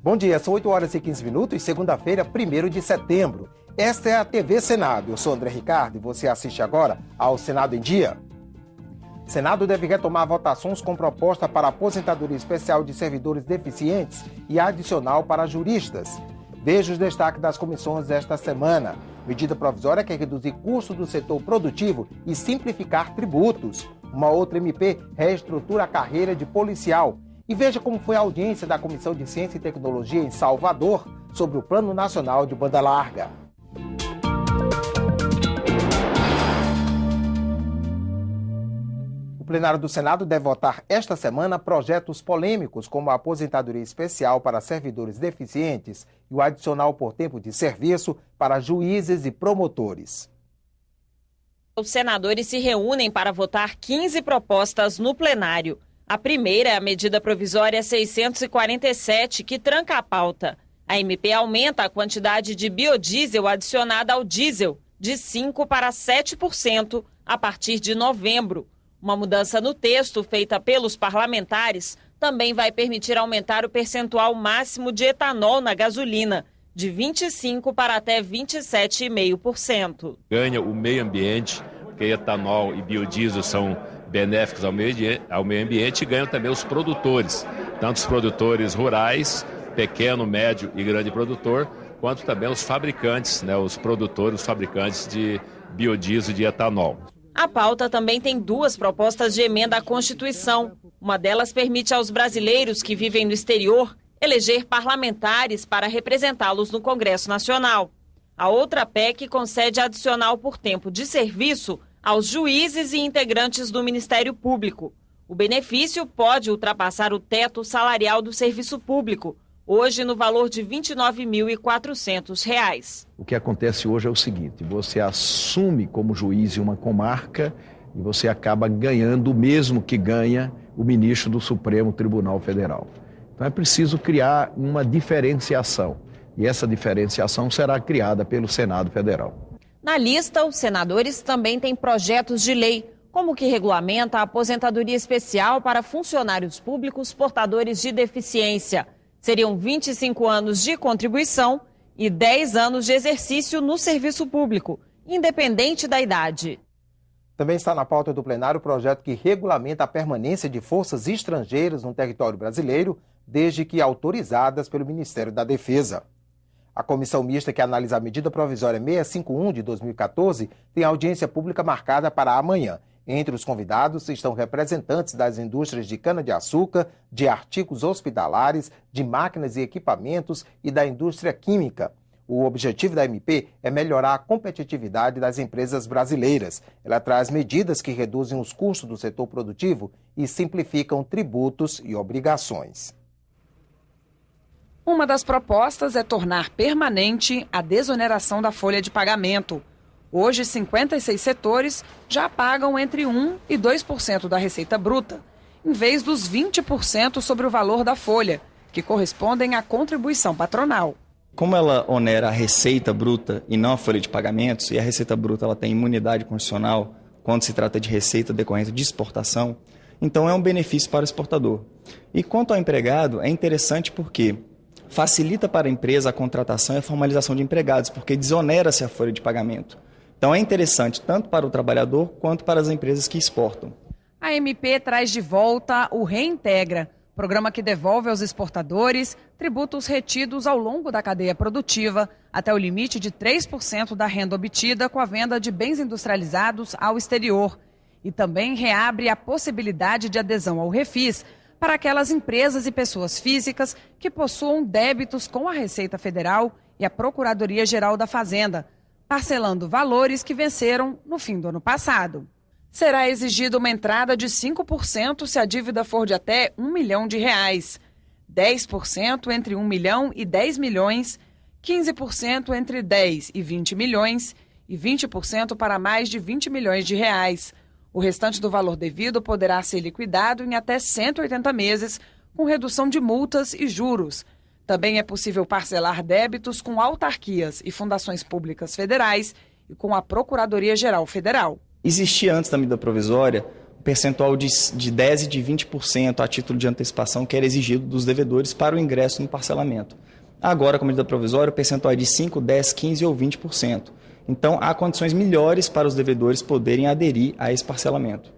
Bom dia, são 8 horas e 15 minutos, segunda-feira, 1º de setembro. Esta é a TV Senado. Eu sou André Ricardo e você assiste agora ao Senado em Dia. O Senado deve retomar votações com proposta para aposentadoria especial de servidores deficientes e adicional para juristas. Veja os destaques das comissões desta semana. Medida provisória quer reduzir custo do setor produtivo e simplificar tributos. Uma outra MP reestrutura a carreira de policial. E veja como foi a audiência da Comissão de Ciência e Tecnologia em Salvador sobre o Plano Nacional de Banda Larga. O plenário do Senado deve votar esta semana projetos polêmicos como a aposentadoria especial para servidores deficientes e o adicional por tempo de serviço para juízes e promotores. Os senadores se reúnem para votar 15 propostas no plenário. A primeira é a medida provisória 647, que tranca a pauta. A MP aumenta a quantidade de biodiesel adicionada ao diesel, de 5% para 7% a partir de novembro. Uma mudança no texto feita pelos parlamentares também vai permitir aumentar o percentual máximo de etanol na gasolina, de 25% para até 27,5%. Ganha o meio ambiente, porque etanol e biodiesel são benéficos ao meio ambiente, e ganham também os produtores, tanto os produtores rurais, pequeno, médio e grande produtor, quanto também os fabricantes, os produtores, os fabricantes de biodiesel e de etanol. A pauta também tem 2 propostas de emenda à Constituição. Uma delas permite aos brasileiros que vivem no exterior eleger parlamentares para representá-los no Congresso Nacional. A outra PEC concede adicional por tempo de serviço aos juízes e integrantes do Ministério Público. O benefício pode ultrapassar o teto salarial do serviço público, hoje no valor de R$ 29.400. O que acontece hoje é o seguinte: você assume como juiz em uma comarca e você acaba ganhando o mesmo que ganha o ministro do Supremo Tribunal Federal. Então é preciso criar uma diferenciação, e essa diferenciação será criada pelo Senado Federal. Na lista, os senadores também têm projetos de lei, como o que regulamenta a aposentadoria especial para funcionários públicos portadores de deficiência. Seriam 25 anos de contribuição e 10 anos de exercício no serviço público, independente da idade. Também está na pauta do plenário o projeto que regulamenta a permanência de forças estrangeiras no território brasileiro, desde que autorizadas pelo Ministério da Defesa. A comissão mista que analisa a medida provisória 651 de 2014 tem audiência pública marcada para amanhã. Entre os convidados estão representantes das indústrias de cana-de-açúcar, de artigos hospitalares, de máquinas e equipamentos e da indústria química. O objetivo da MP é melhorar a competitividade das empresas brasileiras. Ela traz medidas que reduzem os custos do setor produtivo e simplificam tributos e obrigações. Uma das propostas é tornar permanente a desoneração da folha de pagamento. Hoje, 56 setores já pagam entre 1% e 2% da receita bruta, em vez dos 20% sobre o valor da folha, que correspondem à contribuição patronal. Como ela onera a receita bruta e não a folha de pagamentos, e a receita bruta ela tem imunidade constitucional quando se trata de receita decorrente de exportação, então é um benefício para o exportador. E quanto ao empregado, é interessante porque facilita para a empresa a contratação e a formalização de empregados, porque desonera-se a folha de pagamento. Então é interessante tanto para o trabalhador quanto para as empresas que exportam. A MP traz de volta o Reintegra, programa que devolve aos exportadores tributos retidos ao longo da cadeia produtiva, até o limite de 3% da renda obtida com a venda de bens industrializados ao exterior. E também reabre a possibilidade de adesão ao Refis para aquelas empresas e pessoas físicas que possuam débitos com a Receita Federal e a Procuradoria-Geral da Fazenda, parcelando valores que venceram no fim do ano passado. Será exigida uma entrada de 5% se a dívida for de até R$ 1 milhão, 10% entre 1 milhão e 10 milhões, 15% entre 10 e 20 milhões e 20% para mais de 20 milhões de reais. O restante do valor devido poderá ser liquidado em até 180 meses, com redução de multas e juros. Também é possível parcelar débitos com autarquias e fundações públicas federais e com a Procuradoria-Geral Federal. Existia antes da medida provisória percentual de 10% e de 20% a título de antecipação que era exigido dos devedores para o ingresso no parcelamento. Agora, com a medida provisória, o percentual é de 5%, 10%, 15% ou 20%. Então, há condições melhores para os devedores poderem aderir a esse parcelamento.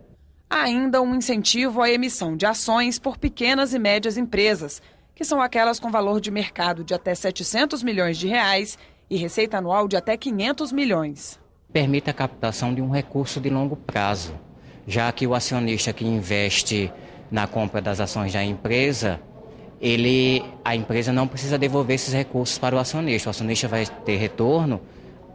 Há ainda um incentivo à emissão de ações por pequenas e médias empresas, que são aquelas com valor de mercado de até R$ 700 milhões e receita anual de até 500 milhões. Permite a captação de um recurso de longo prazo, já que o acionista que investe na compra das ações da empresa, a empresa não precisa devolver esses recursos para o acionista. O acionista vai ter retorno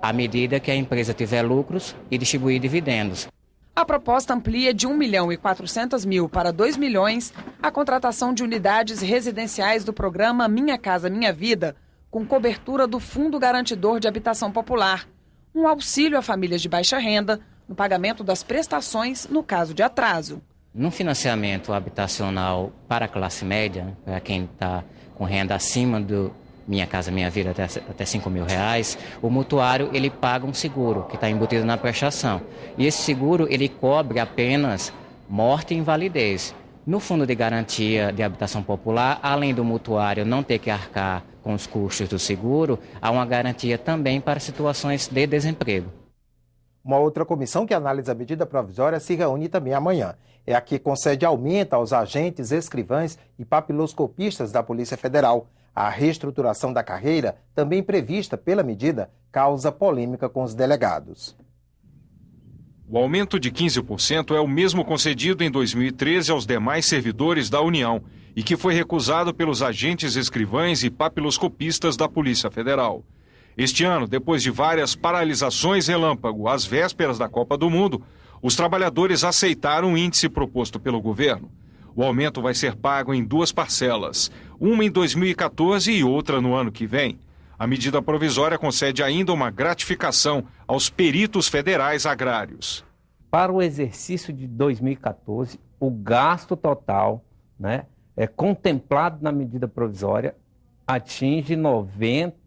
à medida que a empresa tiver lucros e distribuir dividendos. A proposta amplia de 1.400.000 para 2 milhões a contratação de unidades residenciais do programa Minha Casa Minha Vida, com cobertura do Fundo Garantidor de Habitação Popular, um auxílio a famílias de baixa renda no pagamento das prestações no caso de atraso. No financiamento habitacional para a classe média, para quem está com renda acima do Minha Casa Minha Vida até R$5.000, o mutuário ele paga um seguro que está embutido na prestação. E esse seguro ele cobre apenas morte e invalidez. No Fundo de Garantia de Habitação Popular, além do mutuário não ter que arcar com os custos do seguro, há uma garantia também para situações de desemprego. Uma outra comissão que analisa a medida provisória se reúne também amanhã. É a que concede aumento aos agentes, escrivães e papiloscopistas da Polícia Federal. A reestruturação da carreira, também prevista pela medida, causa polêmica com os delegados. O aumento de 15% é o mesmo concedido em 2013 aos demais servidores da União e que foi recusado pelos agentes escrivães e papiloscopistas da Polícia Federal. Este ano, depois de várias paralisações relâmpago às vésperas da Copa do Mundo, os trabalhadores aceitaram o índice proposto pelo governo. O aumento vai ser pago em 2 parcelas, uma em 2014 e outra no ano que vem. A medida provisória concede ainda uma gratificação aos peritos federais agrários. Para o exercício de 2014, o gasto total, contemplado na medida provisória atinge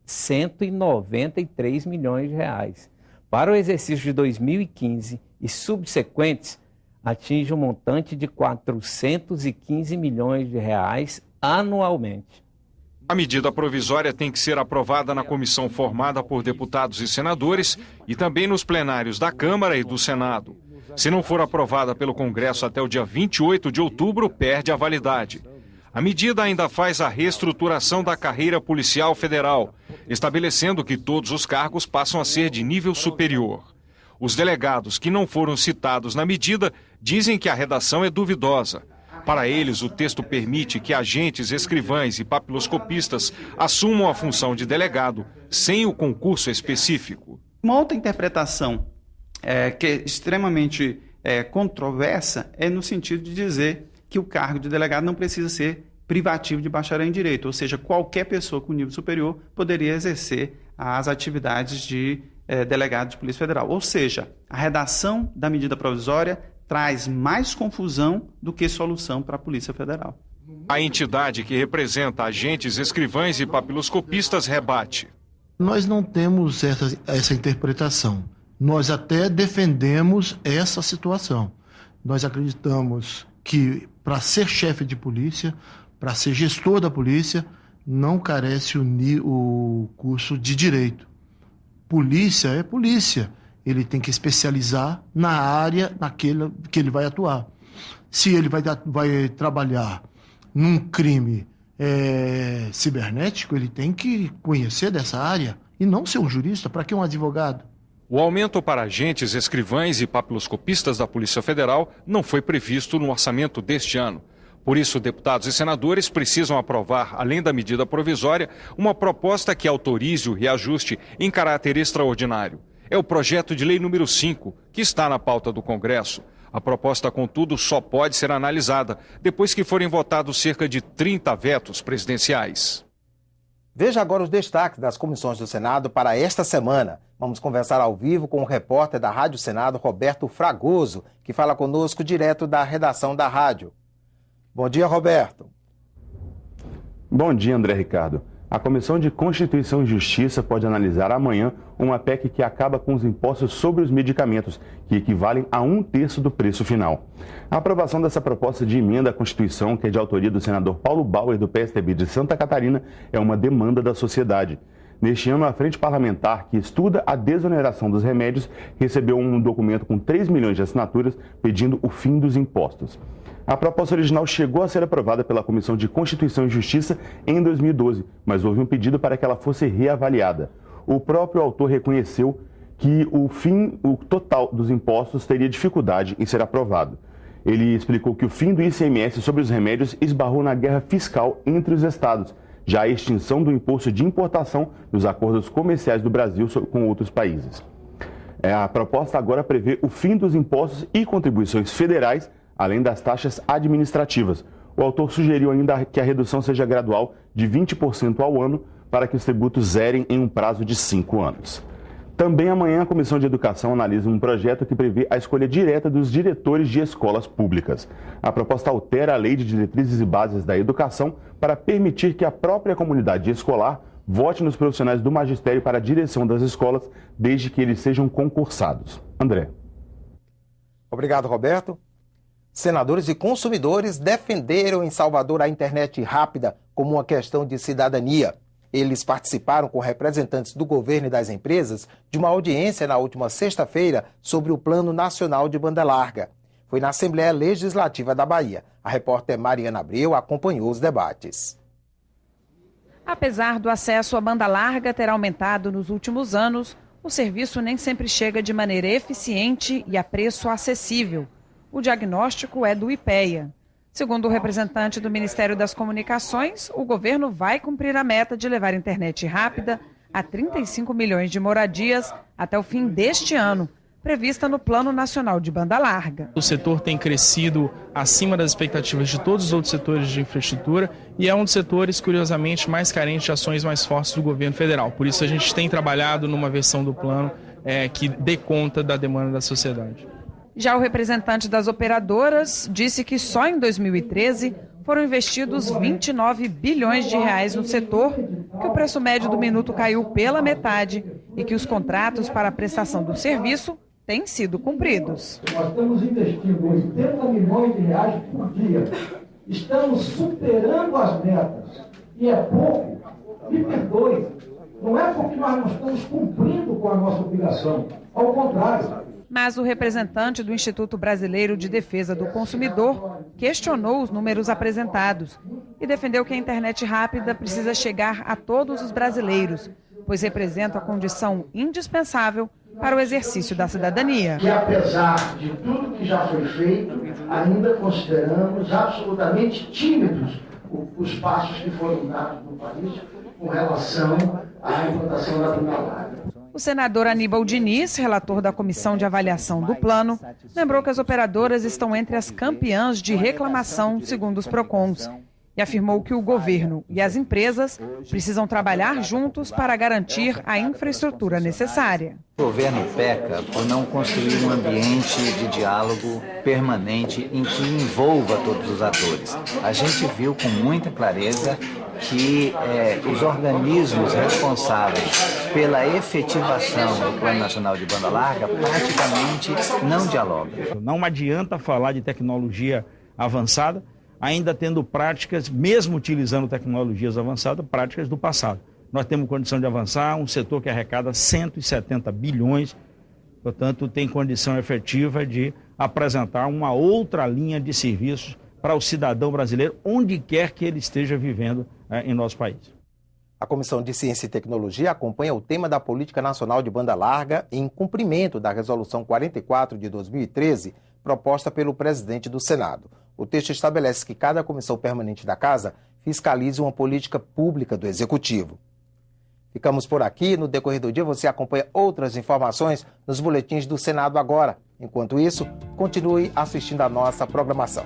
193 milhões de reais. Para o exercício de 2015 e subsequentes, atinge um montante de 415 milhões de reais anualmente. A medida provisória tem que ser aprovada na comissão formada por deputados e senadores e também nos plenários da Câmara e do Senado. Se não for aprovada pelo Congresso até o dia 28 de outubro, perde a validade. A medida ainda faz a reestruturação da carreira policial federal, estabelecendo que todos os cargos passam a ser de nível superior. Os delegados que não foram citados na medida dizem que a redação é duvidosa. Para eles, o texto permite que agentes, escrivães e papiloscopistas assumam a função de delegado sem o concurso específico. Uma outra interpretação que é extremamente controversa é no sentido de dizer que o cargo de delegado não precisa ser privativo de bacharel em direito, ou seja, qualquer pessoa com nível superior poderia exercer as atividades de delegado de Polícia Federal. Ou seja, a redação da medida provisória traz mais confusão do que solução para a Polícia Federal. A entidade que representa agentes, escrivães e papiloscopistas rebate. Nós não temos essa interpretação. Nós até defendemos essa situação. Nós acreditamos que para ser chefe de polícia, para ser gestor da polícia, não carece o curso de direito. Polícia é polícia. Ele tem que especializar na área naquele que ele vai atuar. Se ele vai trabalhar num crime cibernético, ele tem que conhecer dessa área e não ser um jurista. Para que um advogado? O aumento para agentes, escrivães e papiloscopistas da Polícia Federal não foi previsto no orçamento deste ano. Por isso, deputados e senadores precisam aprovar, além da medida provisória, uma proposta que autorize o reajuste em caráter extraordinário. É o projeto de lei número 5, que está na pauta do Congresso. A proposta, contudo, só pode ser analisada depois que forem votados cerca de 30 vetos presidenciais. Veja agora os destaques das comissões do Senado para esta semana. Vamos conversar ao vivo com o repórter da Rádio Senado, Roberto Fragoso, que fala conosco direto da redação da rádio. Bom dia, Roberto. Bom dia, André Ricardo. A Comissão de Constituição e Justiça pode analisar amanhã uma PEC que acaba com os impostos sobre os medicamentos, que equivalem a 1/3 do preço final. A aprovação dessa proposta de emenda à Constituição, que é de autoria do senador Paulo Bauer, do PSDB de Santa Catarina, é uma demanda da sociedade. Neste ano, a Frente Parlamentar, que estuda a desoneração dos remédios, recebeu um documento com 3 milhões de assinaturas pedindo o fim dos impostos. A proposta original chegou a ser aprovada pela Comissão de Constituição e Justiça em 2012, mas houve um pedido para que ela fosse reavaliada. O próprio autor reconheceu que o total dos impostos teria dificuldade em ser aprovado. Ele explicou que o fim do ICMS sobre os remédios esbarrou na guerra fiscal entre os estados, já a extinção do imposto de importação nos acordos comerciais do Brasil com outros países. A proposta agora prevê o fim dos impostos e contribuições federais, além das taxas administrativas. O autor sugeriu ainda que a redução seja gradual de 20% ao ano para que os tributos zerem em um prazo de 5 anos. Também amanhã a Comissão de Educação analisa um projeto que prevê a escolha direta dos diretores de escolas públicas. A proposta altera a Lei de Diretrizes e Bases da Educação para permitir que a própria comunidade escolar vote nos profissionais do magistério para a direção das escolas, desde que eles sejam concursados. André. Obrigado, Roberto. Senadores e consumidores defenderam em Salvador a internet rápida como uma questão de cidadania. Eles participaram com representantes do governo e das empresas de uma audiência na última sexta-feira sobre o Plano Nacional de Banda Larga. Foi na Assembleia Legislativa da Bahia. A repórter Mariana Abreu acompanhou os debates. Apesar do acesso à banda larga ter aumentado nos últimos anos, o serviço nem sempre chega de maneira eficiente e a preço acessível. O diagnóstico é do IPEA. Segundo o representante do Ministério das Comunicações, o governo vai cumprir a meta de levar internet rápida a 35 milhões de moradias até o fim deste ano, prevista no Plano Nacional de Banda Larga. O setor tem crescido acima das expectativas de todos os outros setores de infraestrutura e é um dos setores, curiosamente, mais carentes de ações mais fortes do governo federal. Por isso a gente tem trabalhado numa versão do plano que dê conta da demanda da sociedade. Já o representante das operadoras disse que só em 2013 foram investidos 29 bilhões de reais no setor, que o preço médio do minuto caiu pela metade e que os contratos para a prestação do serviço têm sido cumpridos. Nós estamos investindo 80 milhões de reais por dia. Estamos superando as metas. E é pouco. Me perdoe. Não é porque nós não estamos cumprindo com a nossa obrigação. Ao contrário. Mas o representante do Instituto Brasileiro de Defesa do Consumidor questionou os números apresentados e defendeu que a internet rápida precisa chegar a todos os brasileiros, pois representa a condição indispensável para o exercício da cidadania. E apesar de tudo que já foi feito, ainda consideramos absolutamente tímidos os passos que foram dados no país com relação à implantação da banda larga. O senador Aníbal Diniz, relator da Comissão de Avaliação do Plano, lembrou que as operadoras estão entre as campeãs de reclamação, segundo os PROCONs, e afirmou que o governo e as empresas precisam trabalhar juntos para garantir a infraestrutura necessária. O governo peca por não construir um ambiente de diálogo permanente em que envolva todos os atores. A gente viu com muita clareza que os organismos responsáveis pela efetivação do Plano Nacional de Banda Larga praticamente não dialogam. Não adianta falar de tecnologia avançada, ainda tendo práticas, mesmo utilizando tecnologias avançadas, práticas do passado. Nós temos condição de avançar, um setor que arrecada 170 bilhões, portanto, tem condição efetiva de apresentar uma outra linha de serviços para o cidadão brasileiro, onde quer que ele esteja vivendo em nosso país. A Comissão de Ciência e Tecnologia acompanha o tema da Política Nacional de Banda Larga em cumprimento da Resolução 44 de 2013, proposta pelo presidente do Senado. O texto estabelece que cada comissão permanente da Casa fiscalize uma política pública do Executivo. Ficamos por aqui. No decorrer do dia você acompanha outras informações nos boletins do Senado agora. Enquanto isso, continue assistindo a nossa programação.